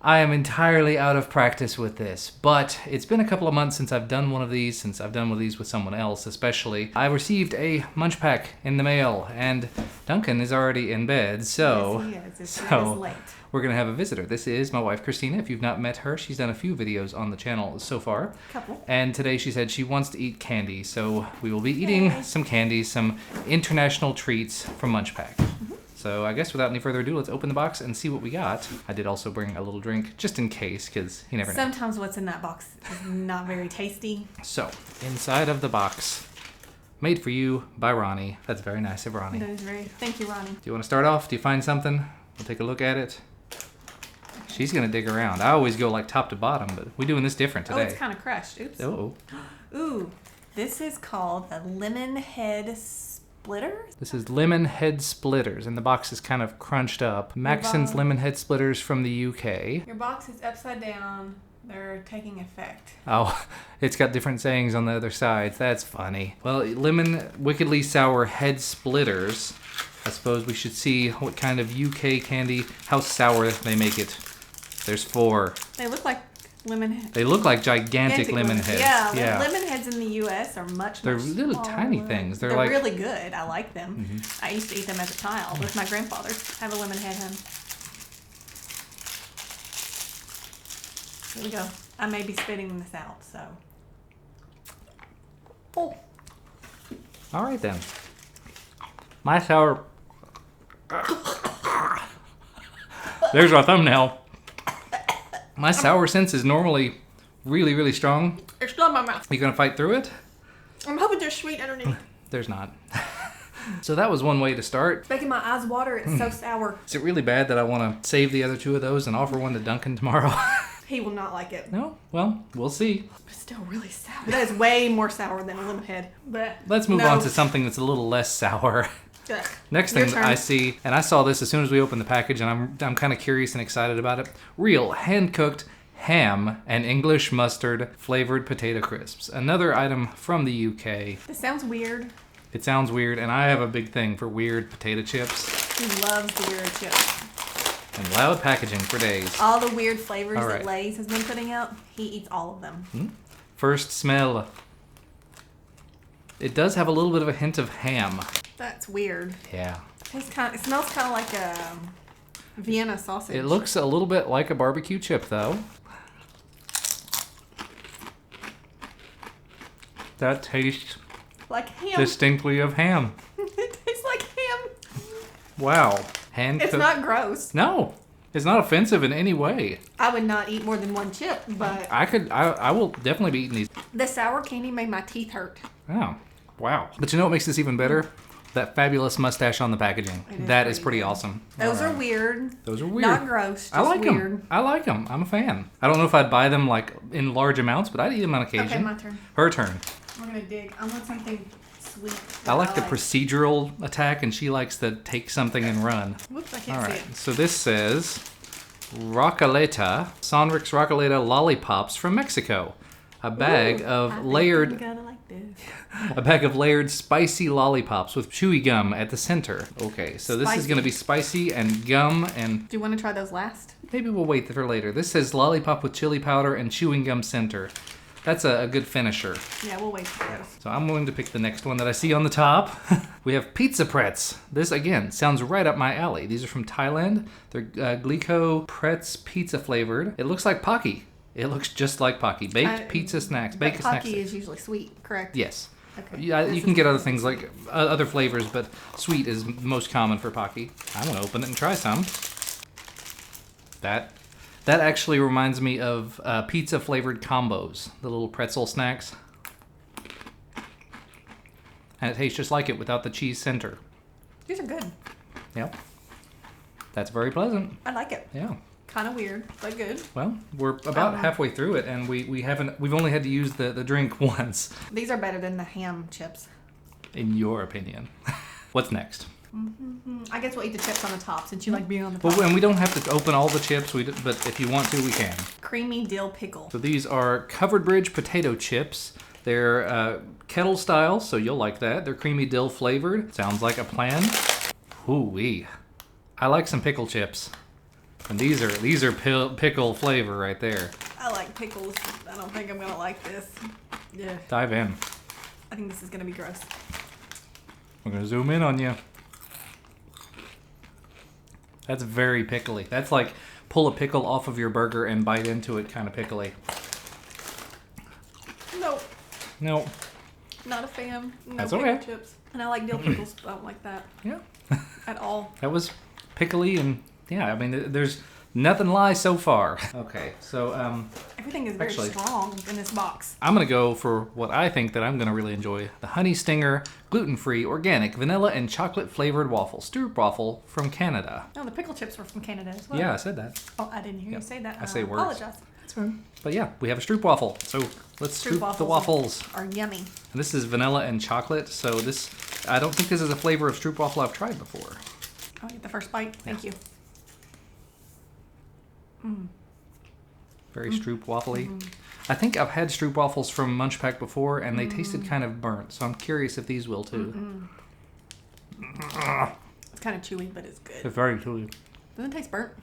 I am entirely out of practice with this, but it's been a couple of months since I've done one of these, with someone else especially. I received a Munch Pack in the mail, and Duncan is already in bed, so... Yes, he is. It is late. We're going to have a visitor. This is my wife, Christina. If you've not met her, she's done a few videos on the channel so far. Couple. And today she said she wants to eat candy, so we will be eating some candy, some international treats from Munch Pack. So I guess without any further ado, let's open the box and see what we got. I did also bring a little drink, just in case, because you never know. Sometimes what's in that box is not very tasty. So, inside of the box, made for you by Ronnie. That's very nice of Ronnie. That is very... Thank you, Ronnie. Do you want to start off? Do you find something? We'll take a look at it. She's going to dig around. I always go like top to bottom, but we're doing this different today. Oh, it's kind of crushed. Oops. Oh. Ooh, this is called the Lemon Head Splitters. This is Lemon Head Splitters, and the box is kind of crunched up. Maxon's Lemon Head Splitters from the UK. Your box is upside down. They're taking effect. Oh, it's got different sayings on the other sides. That's funny. Well, Lemon Wickedly Sour Head Splitters. I suppose we should see what kind of UK candy, how sour they make it. There's 4. They look like lemon heads. They look like gigantic lemon heads. Yeah, lemon heads in the U.S. are much They're little smaller. tiny things. They're like really good. I like them. I used to eat them as a child with my grandfather. I have a lemon head, hun. Here we go. I may be spitting this out, so. Oh. All right then. My sour. There's our thumbnail. My sour sense is normally really, really strong. It's still in my mouth. You gonna fight through it? I'm hoping there's sweet underneath. There's not. So that was one way to start. Making my eyes water. It's so sour. Is it really bad that I want to save the other 2 of those and offer one to Duncan tomorrow? He will not like it. No? Well, we'll see. It's still really sour. That is way more sour than a lemon head. But Let's move on to something that's a little less sour. Ugh. Next thing I see, and I saw this as soon as we opened the package, and I'm kind of curious and excited about it. Real hand-cooked ham and English mustard flavored potato crisps. Another item from the UK. This sounds weird. It sounds weird, and I have a big thing for weird potato chips. He loves the weird chips. And loud packaging for days. All the weird flavors that Lay's has been putting out, he eats all of them. First smell. It does have a little bit of a hint of ham. That's weird. Yeah. It smells kind of like a Vienna sausage. It looks a little bit like a barbecue chip, though. That tastes like ham. Distinctly of ham. It tastes like ham. Wow. Hand-cooked. It's not gross. No. It's not offensive in any way. I would not eat more than 1 chip, but... I will definitely be eating these. The sour candy made my teeth hurt. Oh. Wow. But you know what makes this even better? That fabulous mustache on the packaging. That is pretty awesome. Those are weird. Those are weird. Not gross, just I like weird. them. I like them. I'm a fan. I don't know if I'd buy them like in large amounts, but I'd eat them on occasion. Okay, my turn. Her turn. We're going to dig. I want something sweet. I like the procedural attack, and she likes to take something and run. Whoops, I can't see it. So this says Rockaleta, Sonrix Rockaleta lollipops from Mexico. A bag of layered spicy lollipops with chewy gum at the center. Okay, so this is going to be spicy and gum and... Do you want to try those last? Maybe we'll wait for later. This says lollipop with chili powder and chewing gum center. That's a good finisher. Yeah, we'll wait for those. So I'm going to pick the next one that I see on the top. We have Pizza Pretz. This, again, sounds right up my alley. These are from Thailand. They're Glico Pretz pizza flavored. It looks like Pocky. It looks just like Pocky. Baked pizza snacks. Baked snacks. Pocky is usually sweet, correct? Yes. Okay. You can get other things like other flavors, but sweet is most common for Pocky. I'm going to open it and try some. That actually reminds me of pizza flavored combos, the little pretzel snacks. And it tastes just like it without the cheese center. These are good. Yep. That's very pleasant. I like it. Yeah. Kind of weird, but good. Well, we're about halfway through it, and we've only had to use the drink once. These are better than the ham chips. In your opinion. What's next? I guess we'll eat the chips on the top since you like being on the top. Well, and we don't have to open all the chips, but if you want to, we can. Creamy dill pickle. So these are Covered Bridge potato chips. They're kettle style, so you'll like that. They're creamy dill flavored. Sounds like a plan. Ooh-wee. I like some pickle chips. And these are pickle flavor right there. I like pickles. I don't think I'm gonna like this. Yeah. Dive in. I think this is gonna be gross. We're gonna zoom in on you. That's very pickly. That's like pull a pickle off of your burger and bite into it kind of pickly. Nope. No. Not a fan. No That's pickle okay. chips. And I like dill pickles, but I don't like that Yeah. at all. That was pickly and yeah, I mean, there's nothing lies so far. Okay, so Everything is very Actually- strong in this box. I'm gonna go for what I think that I'm gonna really enjoy: the Honey Stinger gluten-free, organic, vanilla and chocolate flavored waffle, Stroop waffle from Canada. No, the pickle chips were from Canada as well. Yeah, I said that. Oh, I didn't hear Yep. you say that. I say words. Apologize. That's right. But yeah, we have a Stroop waffle. So let's Stroop Stroop the waffles waffles. are yummy. And this is vanilla and chocolate. So this, I don't think this is a flavor of Stroop waffle I've tried before. I'll get the first bite. Thank you. Very Stroop waffly. I think I've had Stroop waffles from Munch Pack before, and they tasted kind of burnt. So I'm curious if these will too. It's kind of chewy, but it's good. They're very chewy. Doesn't taste burnt.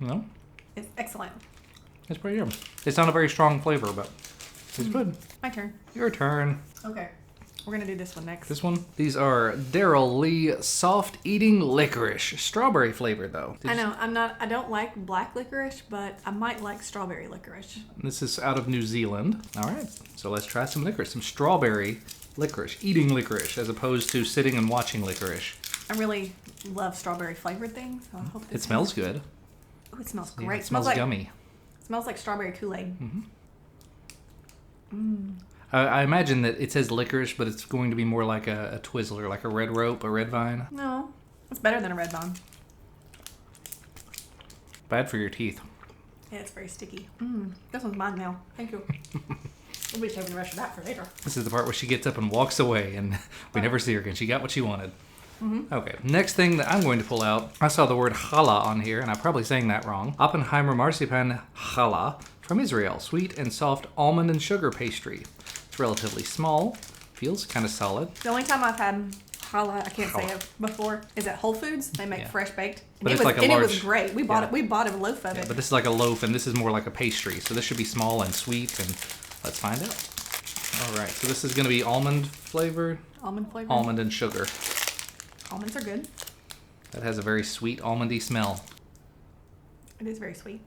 No, It's excellent. it's pretty good. It's not a very strong flavor, but it's good. My turn. Your turn. Okay. We're going to do this one next. This one. These are Daryl Lee soft eating licorice, strawberry flavored though. I know. I don't like black licorice, but I might like strawberry licorice. This is out of New Zealand. All right, so let's try some licorice, some strawberry licorice, eating licorice as opposed to sitting and watching licorice. I really love strawberry flavored things. So I hope this It smells good. Oh, it smells Yeah, great. it smells like yummy. Smells like strawberry Kool-Aid. I imagine that it says licorice, but it's going to be more like a Twizzler, like a red rope, a red vine. No, it's better than a red bomb. Bad for your teeth. Yeah, it's very sticky. This one's mine now. Thank you. We'll be saving the rest of that for later. This is the part where she gets up and walks away, and we never see her again. She got what she wanted. Okay, next thing that I'm going to pull out, I saw the word challah on here, and I'm probably saying that wrong. Oppenheimer Marzipan Challah from Israel. Sweet and soft almond and sugar pastry. It's relatively small. Feels kind of solid. The only time I've had challah, I can't say Challah. it before, is at Whole Foods. They make Yeah. fresh baked. But And it's it was, like a and it was large- great. We bought yeah. it. We bought a loaf of Yeah, it. but this is like a loaf, and this is more like a pastry. So this should be small and sweet, and let's find out. All right, so this is going to be almond flavored. Almond flavored. Almond and sugar. Almonds are good. That has a very sweet almondy smell. It is very sweet.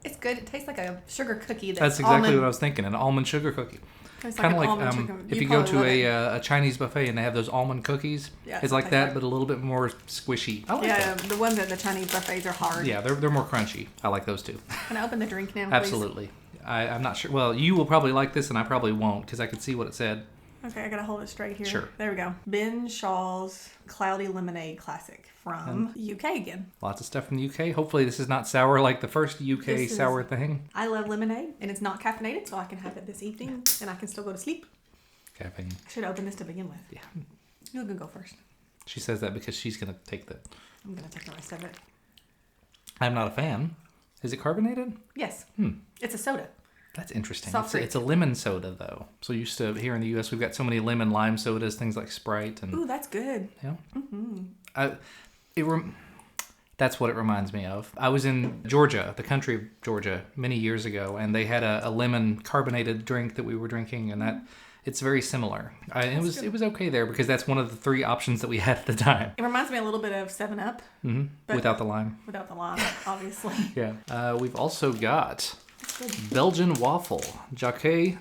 It's good. It tastes like a sugar cookie. That's exactly what I was thinking, an almond sugar cookie. Tastes Kind of an like almond sugar. if you go probably to love it. a Chinese buffet and they have those almond cookies, Yeah, it's like tastes that, like- but a little bit more squishy. I like Yeah, that. the ones at the Chinese buffets are hard. Yeah, they're more crunchy. I like those too. Can I open the drink now, please? Absolutely. I'm not sure. Well, you will probably like this, and I probably won't because I could see what it said. Okay, I gotta hold it straight here. Sure. There we go. Ben Shaw's Cloudy Lemonade Classic from UK again. Lots of stuff from the UK. Hopefully, this is not sour like the first UK This is- sour thing. I love lemonade, and it's not caffeinated, so I can have it this evening, and I can still go to sleep. Caffeine. I should open this to begin with. Yeah. You're gonna go first. She says that because she's gonna take the. I'm gonna take the rest of it. I'm not a fan. Is it carbonated? Yes. Hmm. It's a soda. That's interesting. Soft It's a lemon soda though. So used to here in the U.S. we've got so many lemon lime sodas, things like Sprite and Ooh, that's good. yeah. That's what it reminds me of. I was in Georgia, the country of Georgia, many years ago, and they had a lemon carbonated drink that we were drinking, and that it's very similar. It was okay there because that's one of the three options that we had at the time. It reminds me a little bit of 7-Up. But- Without the lime. Without the lime, obviously. Yeah. We've also got Belgian waffle. Jacquet.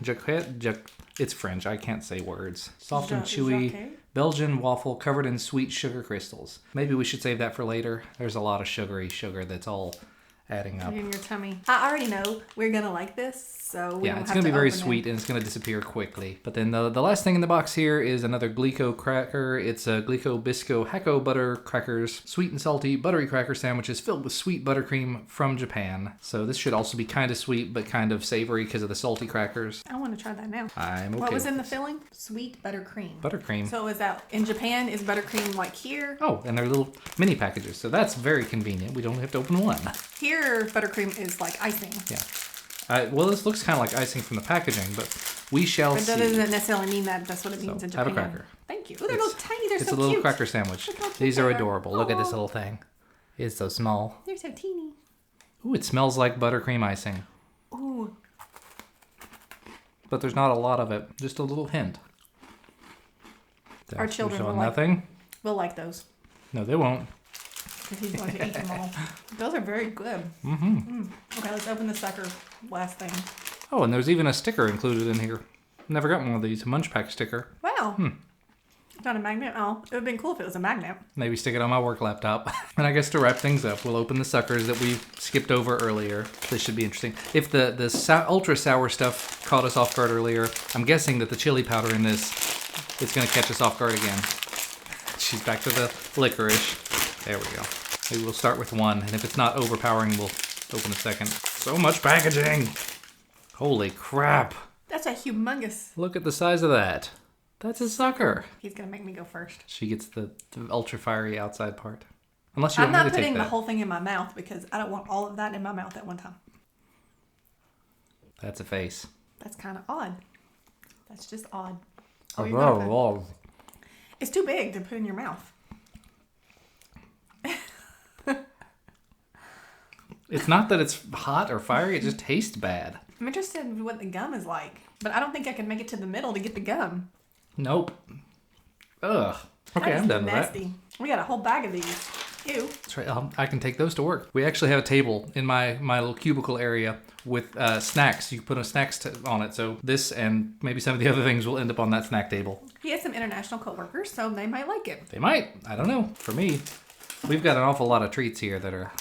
It's French. I can't say words. Soft and chewy. Jacquet? Belgian waffle covered in sweet sugar crystals. Maybe we should save that for later. There's a lot of sugar that's all adding up. In your tummy. I already know we're gonna like this, so we Yeah, don't it's have going to be very open it. sweet and it's going to disappear quickly. But then the last thing in the box here is another Glico cracker. It's a Glico Bisco Hacko butter crackers, sweet and salty buttery cracker sandwiches filled with sweet buttercream from Japan. So this should also be kind of sweet but kind of savory because of the salty crackers. I want to try that now. I'm okay. What was with in the this. filling? Sweet buttercream. Buttercream. So is that in Japan? Is buttercream like here? Oh, and they're little mini packages. So that's very convenient. We don't have to open one. Here, buttercream is like icing. Yeah. Well, this looks kind of like icing from the packaging, but we shall But see. that doesn't necessarily mean that that's what it means So, in have Japan. a cracker. Thank you. Oh, they're little tiny. They're so It's cute. a little cracker sandwich. Look how cute These they are are. adorable. Look at this Aw. little thing. It's so small. They're so teeny. Ooh, it smells like buttercream icing. Ooh. But there's not a lot of it. Just a little hint. Our children Showing will like- nothing? We'll like those. No, they won't. Because he's going to eat them all. Those are very good. Mm-hmm. Okay, let's open the sucker last thing. Oh, and there's even a sticker included in here. Never got one of these. A Munch Pack sticker. Wow. It's not a magnet. Oh, it would have been cool if it was a magnet. Maybe stick it on my work laptop. And I guess to wrap things up, we'll open the suckers that we skipped over earlier. This should be interesting. If the ultra sour stuff caught us off guard earlier, I'm guessing that the chili powder in this is going to catch us off guard again. She's back to the licorice. There we go. Maybe we'll start with one, and if it's not overpowering, we'll open a second. So much packaging! Holy crap! That's a humongous. Look at the size of that. That's a sucker. He's going to make me go first. She gets the ultra fiery outside part. Unless you I'm want not me to take putting the that. whole thing in my mouth because I don't want all of that in my mouth at one time. That's a face. That's kind of odd. That's just odd. Oh, you're gonna put- It's too big to put in your mouth. It's not that it's hot or fiery, it just tastes bad. I'm interested in what the gum is like, but I don't think I can make it to the middle to get the gum. Nope. Ugh. Okay, That is I'm done with that. nasty. We got a whole bag of these. Ew. That's right. I can take those to work. We actually have a table in my little cubicle area with snacks. You can put a snacks on it. So this and maybe some of the other things will end up on that snack table. He has some international coworkers, so they might like it. They might. I don't know. For me, we've got an awful lot of treats here that are...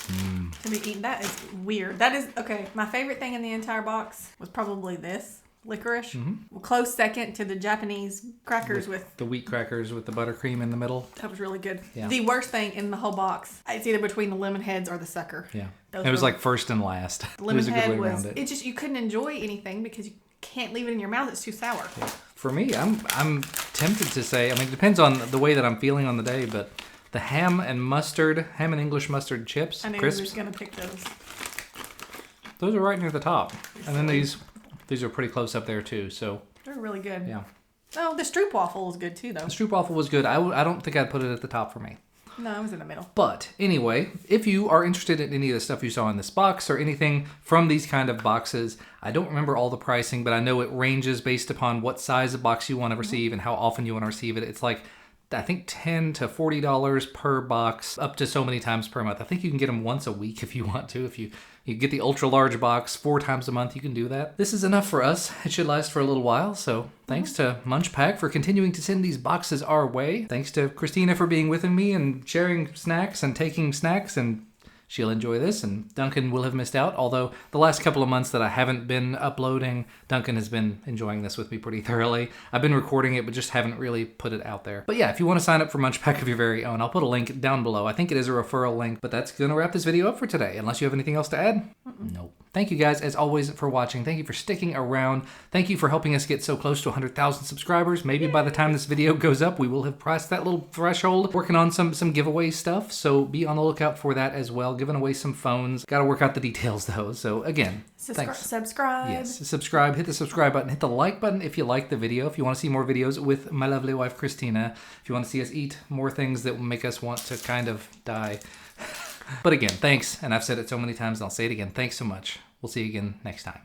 To be eaten, that is weird. That is, okay, my favorite thing in the entire box was probably this. Licorice. Close second to the Japanese crackers with The wheat crackers with the buttercream in the middle. that was really good. Yeah. The worst thing in the whole box, it's either between the lemon heads or the sucker. Yeah. Those It was were- like first and last. The It lemon was a good head way was, around it just, you couldn't enjoy anything because you can't leave it in your mouth. It's too sour. For me, I'm tempted to say, I mean, it depends on the way that I'm feeling on the day, but the ham and English mustard chips, I knew he was crisps, going to pick those are right near the top. And then these are pretty close up there too, so They're really good. yeah. Oh, the stroopwafel is good too, though. The stroopwafel was good. I don't think I'd put it at the top for me. No, it was in the middle. But anyway, if you are interested in any of the stuff you saw in this box or anything from these kind of boxes, I don't remember all the pricing, but I know it ranges based upon what size of box you want to receive and how often you want to receive it. It's like, I think $10 to $40 per box, up to so many times per month. I think you can get them once a week if you want to. If you get the ultra large box 4 times a month, you can do that. This is enough for us. It should last for a little while. So thanks to Munch Pack for continuing to send these boxes our way. Thanks to Christina for being with me and sharing snacks and taking snacks, and she'll enjoy this, and Duncan will have missed out. Although the last couple of months that I haven't been uploading, Duncan has been enjoying this with me pretty thoroughly. I've been recording it, but just haven't really put it out there. But yeah, if you want to sign up for Munch Pack of your very own, I'll put a link down below. I think it is a referral link, but that's going to wrap this video up for today. Unless you have anything else to add? Nope. Thank you guys, as always, for watching. Thank you for sticking around. Thank you for helping us get so close to 100,000 subscribers. Maybe by the time this video goes up, we will have crossed that little threshold. Working on some giveaway stuff, so be on the lookout for that as well. Giving away some phones. Got to work out the details though. So again, thanks. Subscribe. Yes, subscribe. Hit the subscribe button. Hit the like button if you like the video. If you want to see more videos with my lovely wife, Christina. If you want to see us eat more things that will make us want to kind of die. But again, thanks. And I've said it so many times, and I'll say it again. Thanks so much. We'll see you again next time.